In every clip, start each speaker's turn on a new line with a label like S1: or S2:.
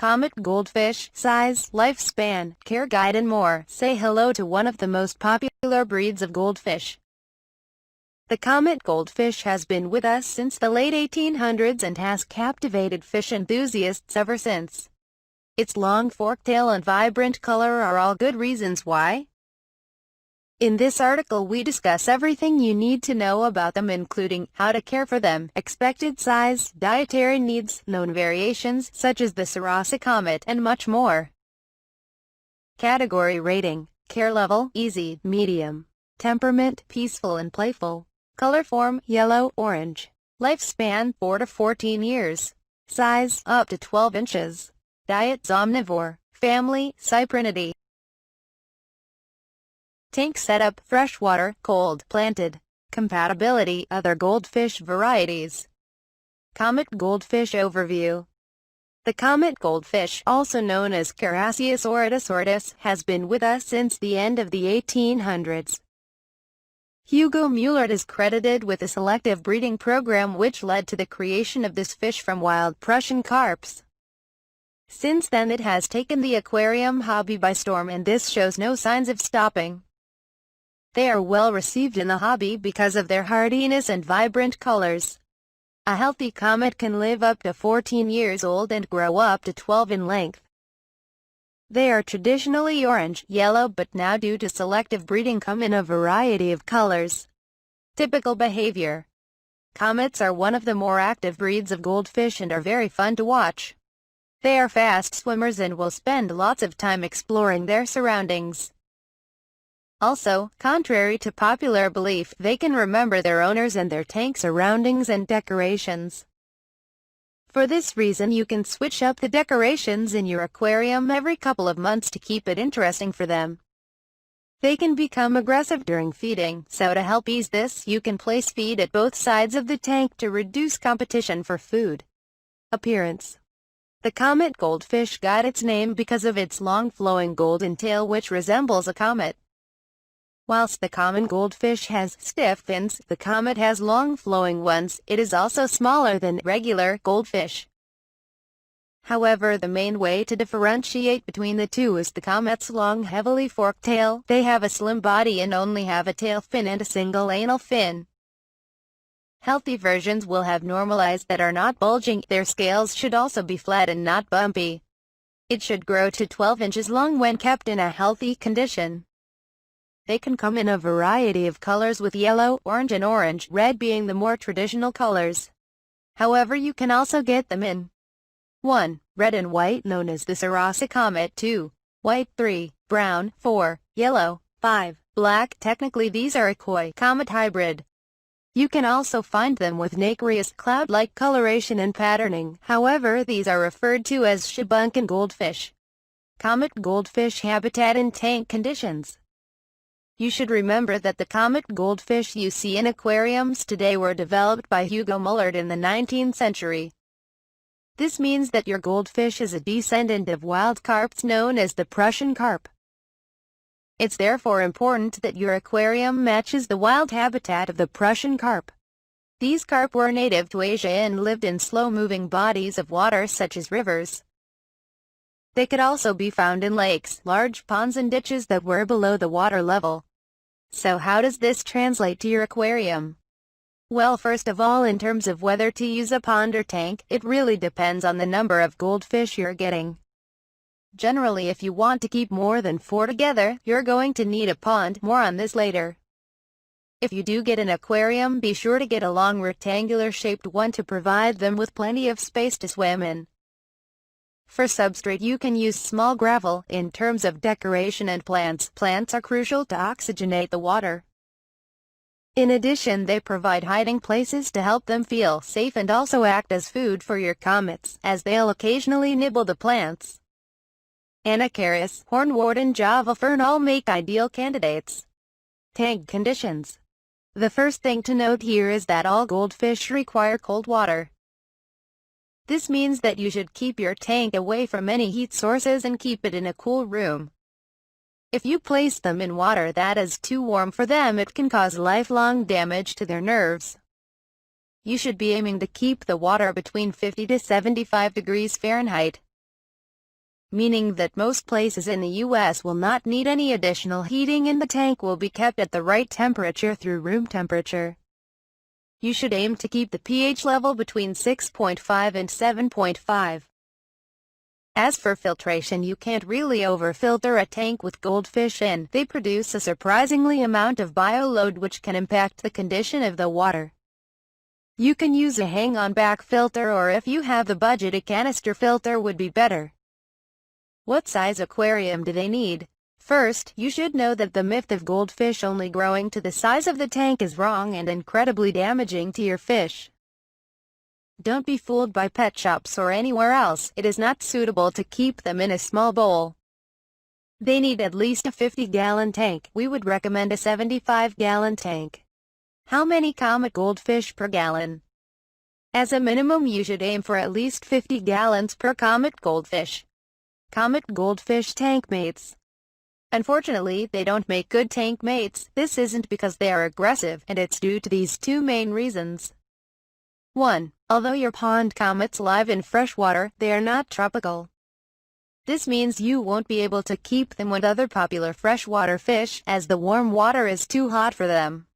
S1: Comet Goldfish, size, lifespan, care guide and more. Say hello to one of the most popular breeds of goldfish. The Comet Goldfish has been with us since the late 1800s and has captivated fish enthusiasts ever since. Its long forked tail and vibrant color are all good reasons why. In this article we discuss everything you need to know about them, including how to care for them, expected size, dietary needs, known variations such as the Sarasa comet, and much more. Category rating: care level, easy, medium. Temperament, peaceful and playful. Color form, yellow, orange. Lifespan, 4 to 14 years. Size, up to 12 inches. Diet, omnivore. Family, Cyprinidae. Tank setup, freshwater, cold, planted. Compatibility, other goldfish varieties. Comet Goldfish overview. The Comet Goldfish, also known as Carassius ortus, has been with us since the end of the 1800s. Hugo Muellert is credited with a selective breeding program which led to the creation of this fish from wild Prussian carps. Since then it has taken the aquarium hobby by storm, and this shows no signs of stopping. They are well received in the hobby because of their hardiness and vibrant colors. A healthy comet can live up to 14 years old and grow up to 12 in length. They are traditionally orange, yellow, but now due to selective breeding come in a variety of colors. Typical behavior. Comets are one of the more active breeds of goldfish and are very fun to watch. They are fast swimmers and will spend lots of time exploring their surroundings. Also, contrary to popular belief, they can remember their owners and their tank surroundings and decorations. For this reason you can switch up the decorations in your aquarium every couple of months to keep it interesting for them. They can become aggressive during feeding, so to help ease this, you can place feed at both sides of the tank to reduce competition for food. Appearance. The Comet Goldfish got its name because of its long flowing golden tail which resembles a comet. Whilst the common goldfish has stiff fins, the comet has long flowing ones. It is also smaller than regular goldfish. However, the main way to differentiate between the two is the comet's long heavily forked tail. They have a slim body and only have a tail fin and a single anal fin. Healthy versions will have normal eyes that are not bulging. Their scales should also be flat and not bumpy. It should grow to 12 inches long when kept in a healthy condition. They can come in a variety of colors, with yellow, orange and orange red being the more traditional colors. However, you can also get them in 1. Red and white, known as the Sarasa comet. 2. White. 3. Brown. 4. Yellow. 5. Black. Technically these are a koi comet hybrid. You can also find them with nacreous, cloud-like coloration and patterning. However, these are referred to as shibunkin goldfish. Comet goldfish habitat in tank conditions. You should remember that the comet goldfish you see in aquariums today were developed by Hugo Muellert in the 19th century. This means that your goldfish is a descendant of wild carps known as the Prussian carp. It's therefore important that your aquarium matches the wild habitat of the Prussian carp. These carp were native to Asia and lived in slow-moving bodies of water such as rivers. They could also be found in lakes, large ponds and ditches that were below the water level. So how does this translate to your aquarium? Well, first of all, in terms of whether to use a pond or tank, it really depends on the number of goldfish you're getting. Generally, if you want to keep more than 4 together, you're going to need a pond. More on this later. If you do get an aquarium, be sure to get a long rectangular-shaped one to provide them with plenty of space to swim in. For substrate you can use small gravel. In terms of decoration and plants are crucial to oxygenate the water. In addition, they provide hiding places to help them feel safe and also act as food for your comets, as they'll occasionally nibble the plants. Anacharis, hornwort and java fern all make ideal candidates. Tank conditions. The first thing to note here is that all goldfish require cold water. This means that you should keep your tank away from any heat sources and keep it in a cool room. If you place them in water that is too warm for them, it can cause lifelong damage to their nerves. You should be aiming to keep the water between 50 to 75 degrees Fahrenheit. meaning that most places in the US will not need any additional heating and the tank will be kept at the right temperature through room temperature. You should aim to keep the pH level between 6.5 and 7.5. As for filtration, you can't really overfilter a tank with goldfish in. They produce a surprisingly amount of bioload which can impact the condition of the water. You can use a hang-on back filter, or if you have the budget, a canister filter would be better. What size aquarium do they need? First, you should know that the myth of goldfish only growing to the size of the tank is wrong and incredibly damaging to your fish. Don't be fooled by pet shops or anywhere else. It is not suitable to keep them in a small bowl. They need at least a 50-gallon tank. We would recommend a 75-gallon tank. How many Comet goldfish per gallon? As a minimum, you should aim for at least 50 gallons per Comet goldfish. Comet goldfish tank mates. Unfortunately, they don't make good tank mates. This isn't because they are aggressive, and it's due to these two main reasons. 1. Although your pond comets live in freshwater, they are not tropical. This means you won't be able to keep them with other popular freshwater fish, as the warm water is too hot for them.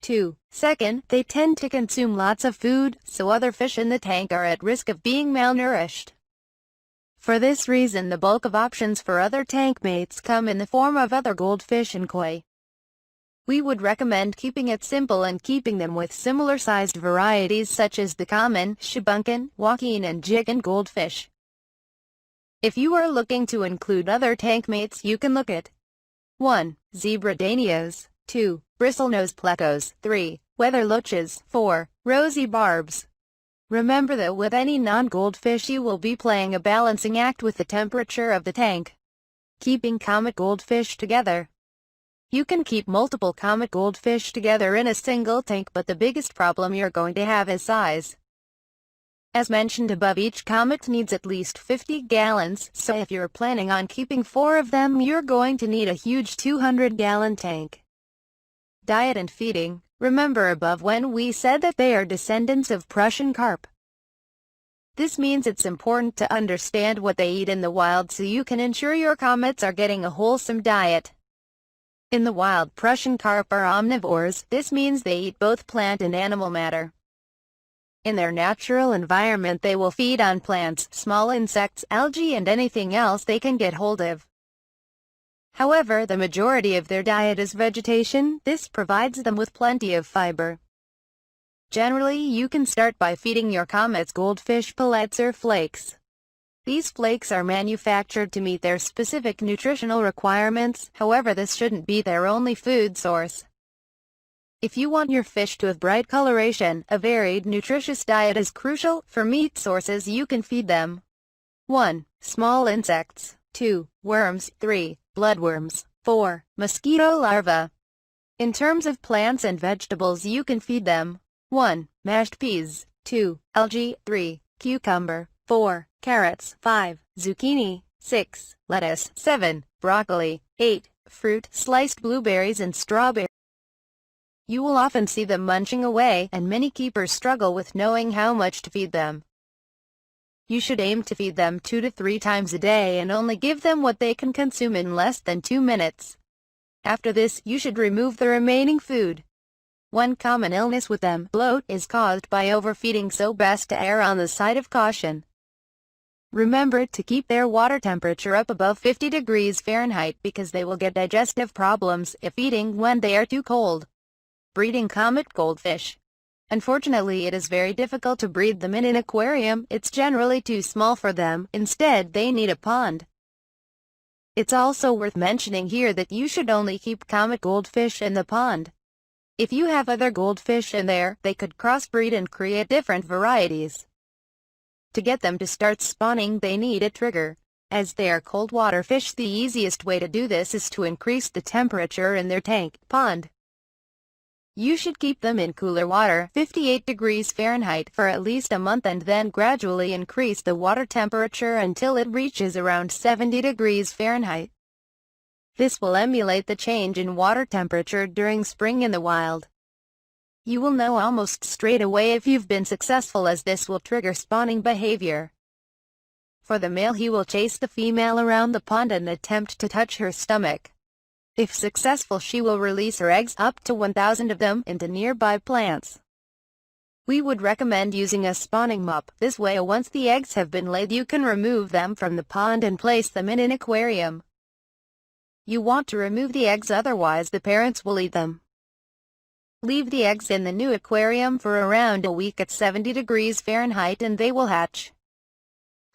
S1: 2. Second, they tend to consume lots of food, so other fish in the tank are at risk of being malnourished. For this reason, the bulk of options for other tank mates come in the form of other goldfish and koi. We would recommend keeping it simple and keeping them with similar-sized varieties such as the common, shibunkin, joaquin and jiggin goldfish. If you are looking to include other tank mates, you can look at 1. Zebra danios, 2. Bristlenose plecos, 3. Weather loaches, 4. Rosy barbs. Remember that with any non-goldfish you will be playing a balancing act with the temperature of the tank. Keeping Comet goldfish together. You can keep multiple Comet goldfish together in a single tank, but the biggest problem you're going to have is size. As mentioned above, each Comet needs at least 50 gallons, so if you're planning on keeping 4 of them, you're going to need a huge 200-gallon tank. Diet and feeding. Remember above when we said that they are descendants of Prussian carp. This means it's important to understand what they eat in the wild so you can ensure your comets are getting a wholesome diet. In the wild, Prussian carp are omnivores. This means they eat both plant and animal matter. In their natural environment, they will feed on plants, small insects, algae and anything else they can get hold of. However, the majority of their diet is vegetation. This provides them with plenty of fiber. Generally, you can start by feeding your comets goldfish pellets or flakes. These flakes are manufactured to meet their specific nutritional requirements. However, this shouldn't be their only food source. If you want your fish to have bright coloration, a varied, nutritious diet is crucial. For meat sources, you can feed them 1. Small insects, 2. Worms, 3. Bloodworms, 4. Mosquito larvae. In terms of plants and vegetables, you can feed them 1. Mashed peas, 2. Algae, 3. Cucumber, 4. Carrots, 5. Zucchini, 6. Lettuce, 7. Broccoli, 8. Fruit, sliced blueberries and strawberries. You will often see them munching away, and many keepers struggle with knowing how much to feed them. You should aim to feed them 2 to 3 times a day and only give them what they can consume in less than 2 minutes. After this, you should remove the remaining food. One common illness with them, bloat, is caused by overfeeding, so best to err on the side of caution. Remember to keep their water temperature up above 50 degrees Fahrenheit because they will get digestive problems if eating when they are too cold. Breeding Comet goldfish. Unfortunately, it is very difficult to breed them in an aquarium. It's generally too small for them. Instead, they need a pond. It's also worth mentioning here that you should only keep Comet goldfish in the pond. If you have other goldfish in there, they could crossbreed and create different varieties. To get them to start spawning, they need a trigger. As they are cold water fish, the easiest way to do this is to increase the temperature in their tank, pond. You should keep them in cooler water, 58 degrees Fahrenheit, for at least a month and then gradually increase the water temperature until it reaches around 70 degrees Fahrenheit. This will emulate the change in water temperature during spring in the wild. You will know almost straight away if you've been successful, as this will trigger spawning behavior. For the male, he will chase the female around the pond and attempt to touch her stomach. If successful, she will release her eggs, up to 1,000 of them, into nearby plants. We would recommend using a spawning mop. This way, once the eggs have been laid, you can remove them from the pond and place them in an aquarium. You want to remove the eggs, otherwise the parents will eat them. Leave the eggs in the new aquarium for around a week at 70 degrees Fahrenheit and they will hatch.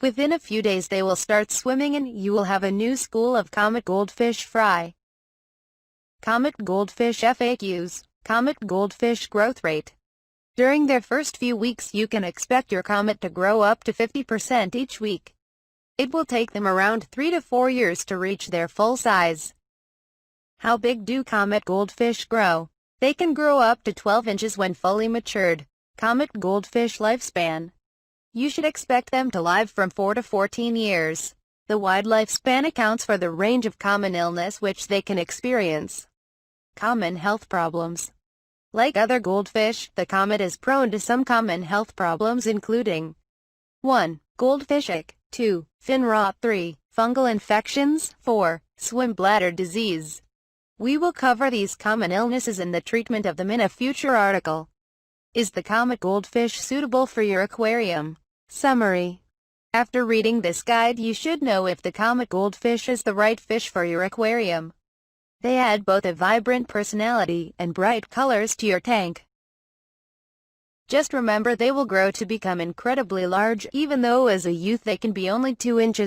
S1: Within a few days they will start swimming and you will have a new school of comet goldfish fry. Comet goldfish FAQs. Comet goldfish growth rate. During their first few weeks, you can expect your comet to grow up to 50% each week. It will take them around 3 to 4 years to reach their full size. How big do comet goldfish grow? They can grow up to 12 inches when fully matured. Comet goldfish lifespan. You should expect them to live from 4 to 14 years. The wide lifespan accounts for the range of common illness which they can experience. Common health problems. Like other goldfish, the comet is prone to some common health problems including 1. Goldfish ick. 2. Fin rot. 3. Fungal infections. 4. Swim bladder disease. We will cover these common illnesses and the treatment of them in a future article. Is the comet goldfish suitable for your aquarium? Summary. After reading this guide, you should know if the comet goldfish is the right fish for your aquarium. They add both a vibrant personality and bright colors to your tank. Just remember, they will grow to become incredibly large, even though as a youth they can be only 2 inches.